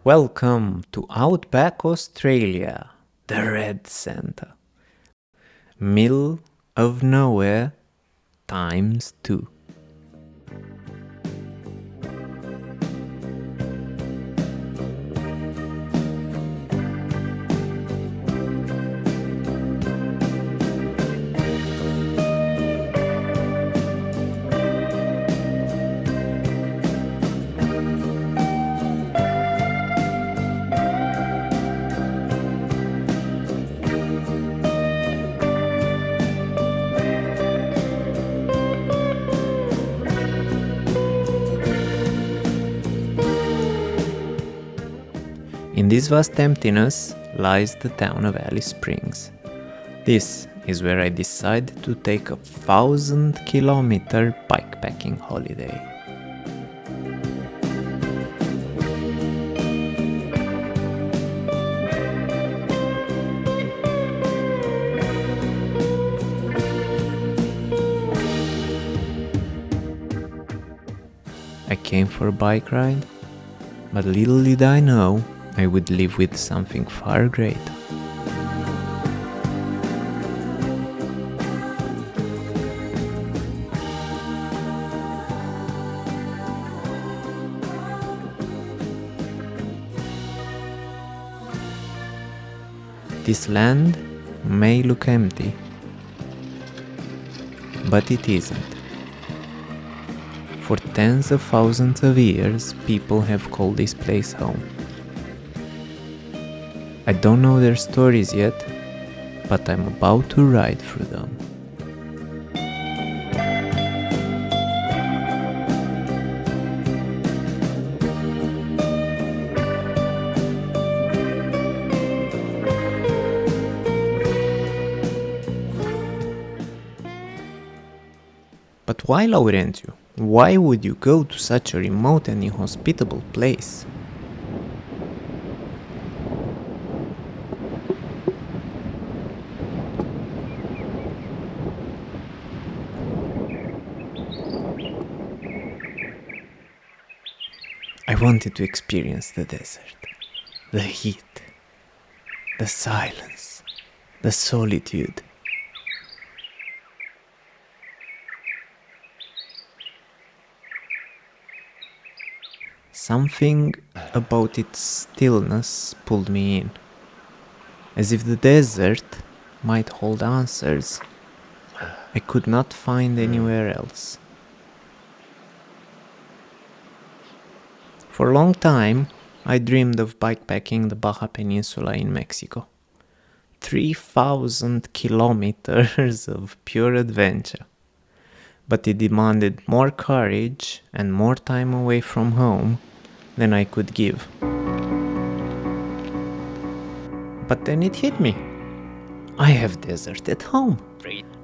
Welcome to Outback Australia, the Red Center. Middle of nowhere times 2. In this vast emptiness lies the town of Alice Springs. This is where I decided to take a 1,000-kilometer bikepacking holiday. I came for a bike ride, but little did I know I would live with something far greater. This land may look empty, but it isn't. For tens of thousands of years, people have called this place home. I don't know their stories yet, but I'm about to ride through them. But why, Laurentiu? Why would you go to such a remote and inhospitable place? I wanted to experience the desert, the heat, the silence, the solitude. Something about its stillness pulled me in, as if the desert might hold answers I could not find anywhere else. For a long time, I dreamed of bikepacking the Baja Peninsula in Mexico. 3,000 kilometers of pure adventure. But it demanded more courage and more time away from home than I could give. But then it hit me. I have desert at home.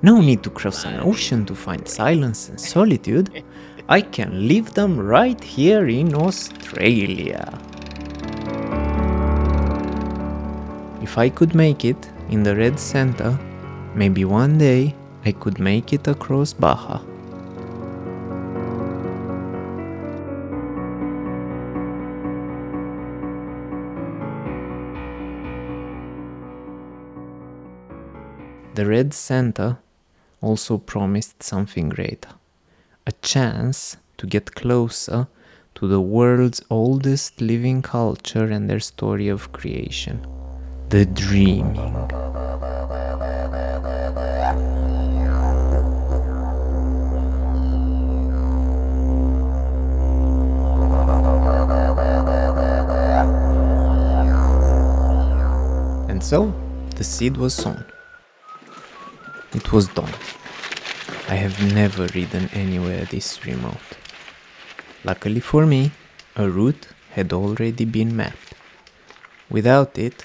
No need to cross an ocean to find silence and solitude. I can live them right here in Australia. If I could make it in the Red Center, maybe one day I could make it across Baja. The Red Center also promised something greater. A chance to get closer to the world's oldest living culture and their story of creation. The dreaming. And so, the seed was sown. It was daunting. I have never ridden anywhere this remote. Luckily for me, a route had already been mapped. Without it,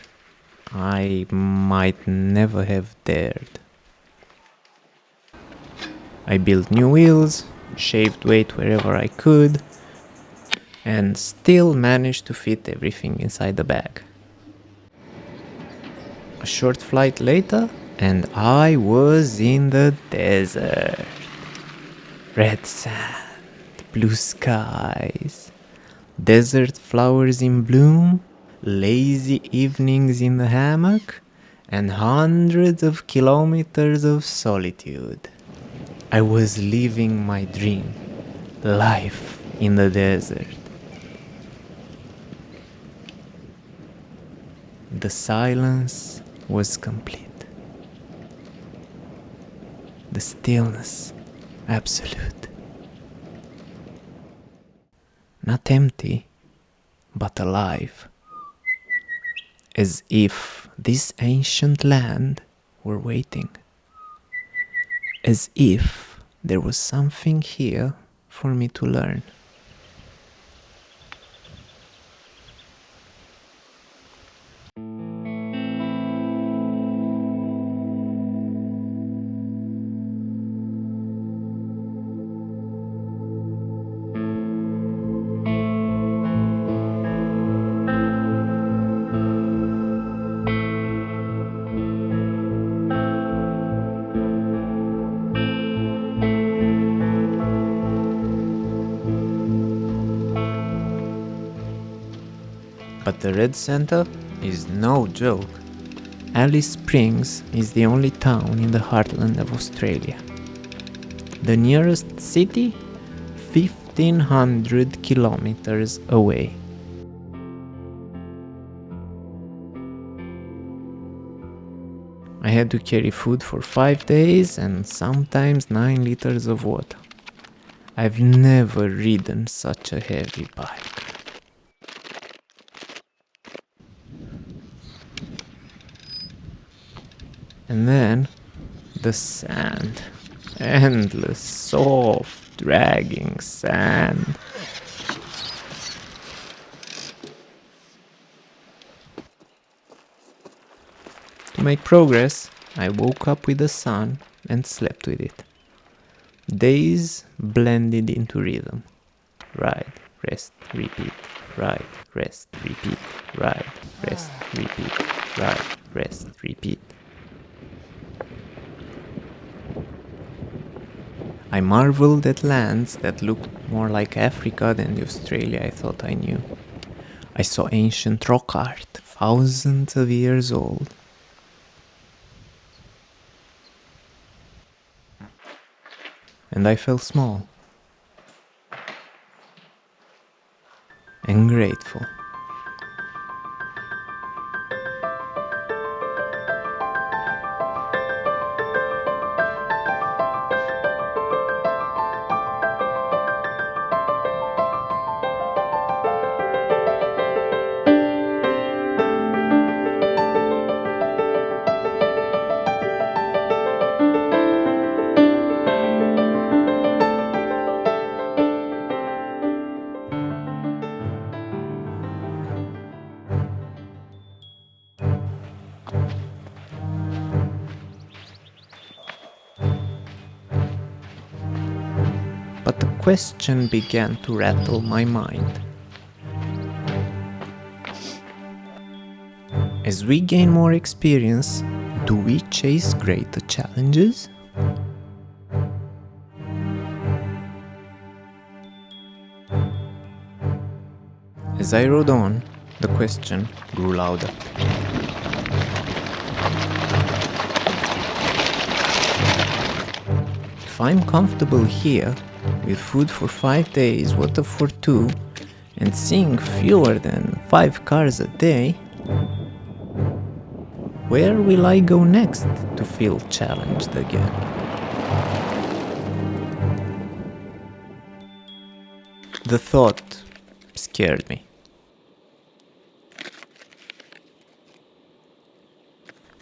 I might never have dared. I built new wheels, shaved weight wherever I could, and still managed to fit everything inside the bag. A short flight later, and I was in the desert. Red sand, blue skies, desert flowers in bloom, lazy evenings in the hammock, and hundreds of kilometers of solitude. I was living my dream, life in the desert. The silence was complete. The stillness absolute. Not empty, but alive. As if this ancient land were waiting. As if there was something here for me to learn. But the Red Center is no joke. Alice Springs is the only town in the heartland of Australia. The nearest city, 1500 kilometers away. I had to carry food for 5 days and sometimes 9 liters of water. I've never ridden such a heavy bike. And then the sand. Endless, soft, dragging sand. To make progress, I woke up with the sun and slept with it. Days blended into rhythm. Ride, rest, repeat. Ride, rest, repeat. Ride, rest, repeat. Ride, rest, repeat. I marveled at lands that looked more like Africa than the Australia I thought I knew. I saw ancient rock art, thousands of years old. And I felt small. And grateful. But the question began to rattle my mind. As we gain more experience, do we chase greater challenges? As I rode on, the question grew louder. If I'm comfortable here, with food for 5 days, water for 2, and seeing fewer than 5 cars a day, where will I go next to feel challenged again? The thought scared me.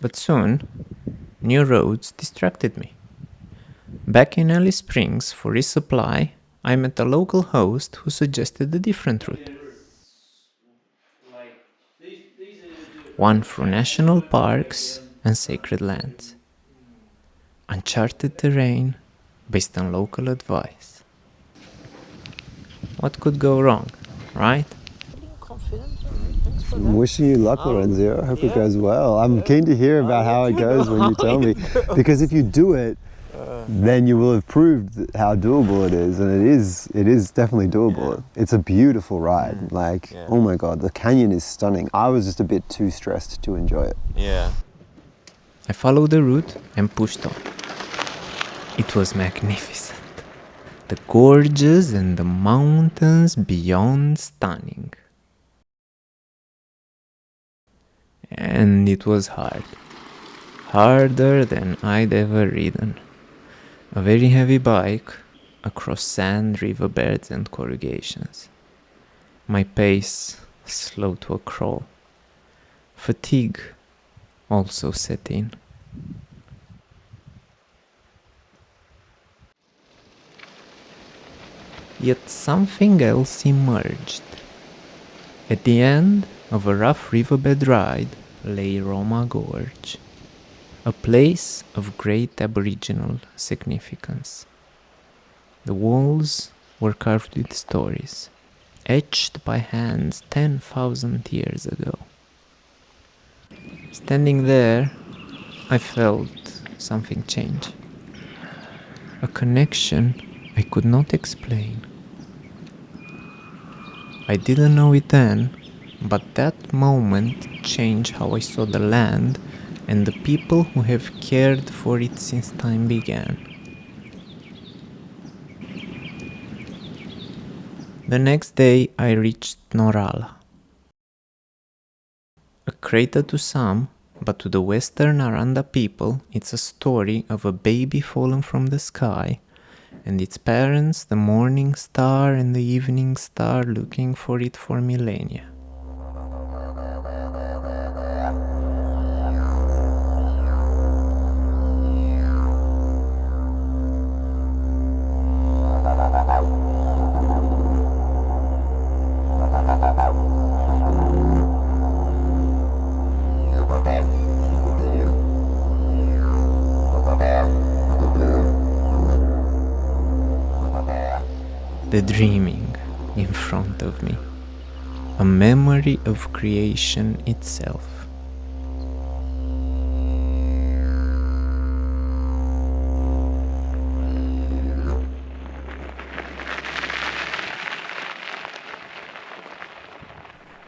But soon, new roads distracted me. Back in Alice Springs for resupply, I met a local host who suggested a different route. One through national parks and sacred lands. Uncharted terrain based on local advice. What could go wrong, right? I'm wishing you luck, Lorenzo. I hope it goes well. I'm keen to hear about how it goes when you tell me. Because if you do it, then you will have proved how doable it is, and it is definitely doable. It's a beautiful ride. Like, oh my God, the canyon is stunning. I was just a bit too stressed to enjoy it. Yeah. I followed the route and pushed on. It was magnificent. The gorges and the mountains beyond stunning. And it was hard. Harder than I'd ever ridden. A very heavy bike across sand, riverbeds and corrugations. My pace slowed to a crawl. Fatigue also set in. Yet something else emerged. At the end of a rough riverbed ride lay Roma Gorge, a place of great Aboriginal significance. The walls were carved with stories, etched by hands 10,000 years ago. Standing there, I felt something change. A connection I could not explain. I didn't know it then, but that moment changed how I saw the land and the people who have cared for it since time began. The next day I reached Norala. A crater to some, but to the Western Aranda people it's a story of a baby fallen from the sky and its parents, the morning star and the evening star, looking for it for millennia. The dreaming in front of me, a memory of creation itself.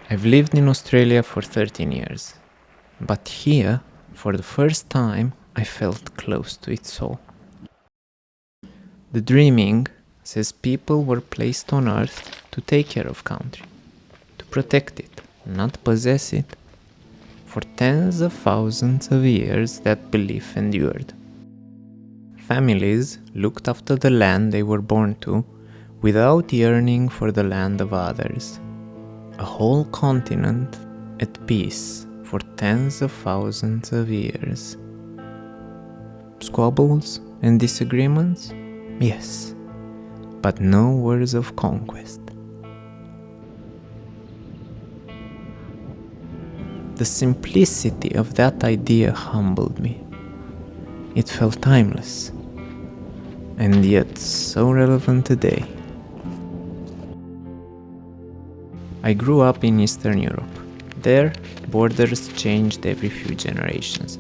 I've lived in Australia for 13 years, but here, for the first time, I felt close to its soul. The dreaming says people were placed on earth to take care of country, to protect it, not possess it. For tens of thousands of years that belief endured. Families looked after the land they were born to without yearning for the land of others. A whole continent at peace for tens of thousands of years. Squabbles and disagreements? Yes, but no wars of conquest. The simplicity of that idea humbled me. It felt timeless, and yet so relevant today. I grew up in Eastern Europe. There, borders changed every few generations.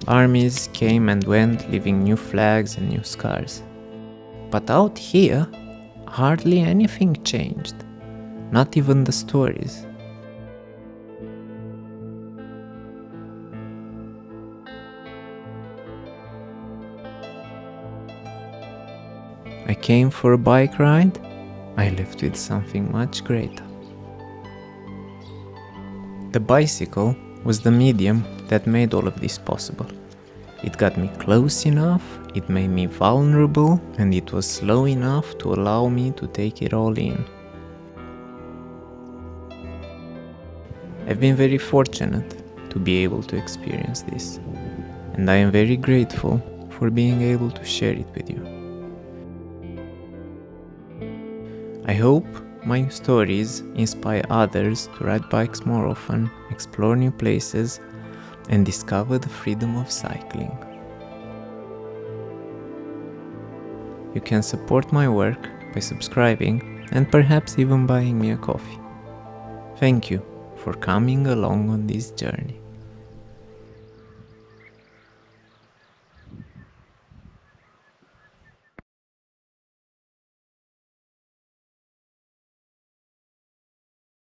Armies came and went, leaving new flags and new scars. But out here, hardly anything changed, not even the stories. I came for a bike ride, I left with something much greater. The bicycle was the medium that made all of this possible. It got me close enough, it made me vulnerable, and it was slow enough to allow me to take it all in. I've been very fortunate to be able to experience this, and I am very grateful for being able to share it with you. I hope my stories inspire others to ride bikes more often, explore new places, and discover the freedom of cycling. You can support my work by subscribing and perhaps even buying me a coffee. Thank you for coming along on this journey.